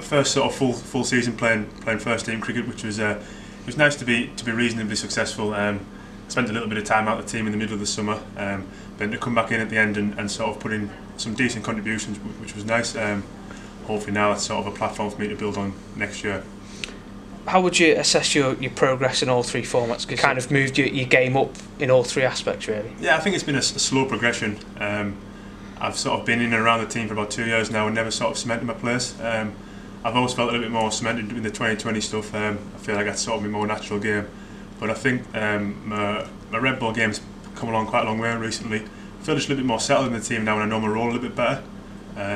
first sort of full season playing first team cricket, which was it was nice to be reasonably successful. I spent a little bit of time out of the team in the middle of the summer, then to come back in at the end and sort of put in some decent contributions, which was nice. Hopefully now that's sort of a platform for me to build on next year. How would you assess your progress in all three formats? Because you kind of moved your game up in all three aspects, really. Yeah, I think it's been a slow progression. I've sort of been in and around the team for about 2 years now and never sort of cemented my place. I've always felt a little bit more cemented in the 2020 stuff. I feel like that's sort of my more natural game. But I think my red ball game's come along quite a long way recently. I feel just a little bit more settled in the team now and I know my role a little bit better.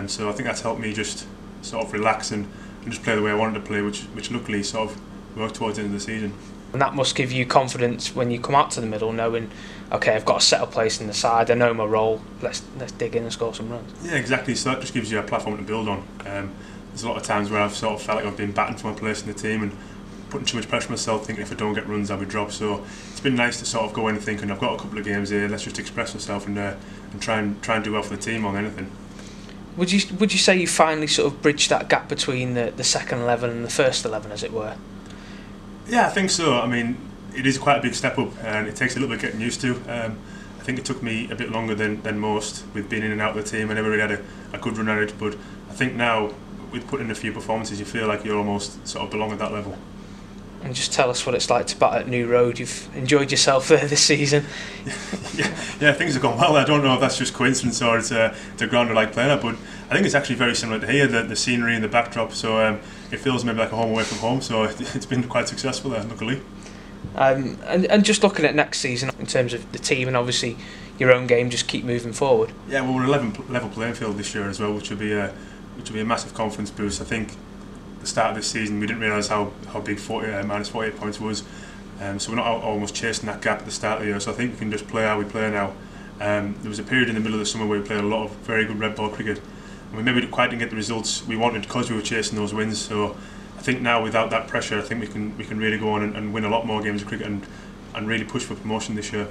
So I think that's helped me just sort of relax and just play the way I wanted to play, which luckily sort of worked towards the end of the season. And that must give you confidence when you come out to the middle, knowing, okay, I've got a settled place in the side, I know my role, let's dig in and score some runs. Yeah, exactly, so that just gives you a platform to build on. There's a lot of times where I've sort of felt like I've been batting for my place in the team and putting too much pressure on myself, thinking if I don't get runs I'll be dropped. So it's been nice to sort of go in and think, I've got a couple of games here, let's just express myself and try and do well for the team more than anything. Would you say you finally sort of bridged that gap between the second 11 and the first 11, as it were? Yeah, I think so. I mean, it is quite a big step up and it takes a little bit getting used to. I think it took me a bit longer than most with being in and out of the team. I never really had a good run at it, but I think now with putting in a few performances you feel like you almost sort of belong at that level. And just tell us what it's like to bat at New Road. You've enjoyed yourself there this season. yeah, things have gone well. I don't know if that's just coincidence or it's a ground I like playing at, but I think it's actually very similar to here, the scenery and the backdrop, so it feels maybe like a home away from home, so it's been quite successful there, luckily. And just looking at next season in terms of the team and obviously your own game, just keep moving forward. Yeah, well, we're a level playing field this year as well, which will be a massive confidence boost. I think the start of this season we didn't realise how big minus 48 points was, so we're not almost chasing that gap at the start of the year, so I think we can just play how we play now. There was a period in the middle of the summer where we played a lot of very good red ball cricket and we maybe quite didn't get the results we wanted because we were chasing those wins, so I think now without that pressure I think we can really go on and win a lot more games of cricket and really push for promotion this year.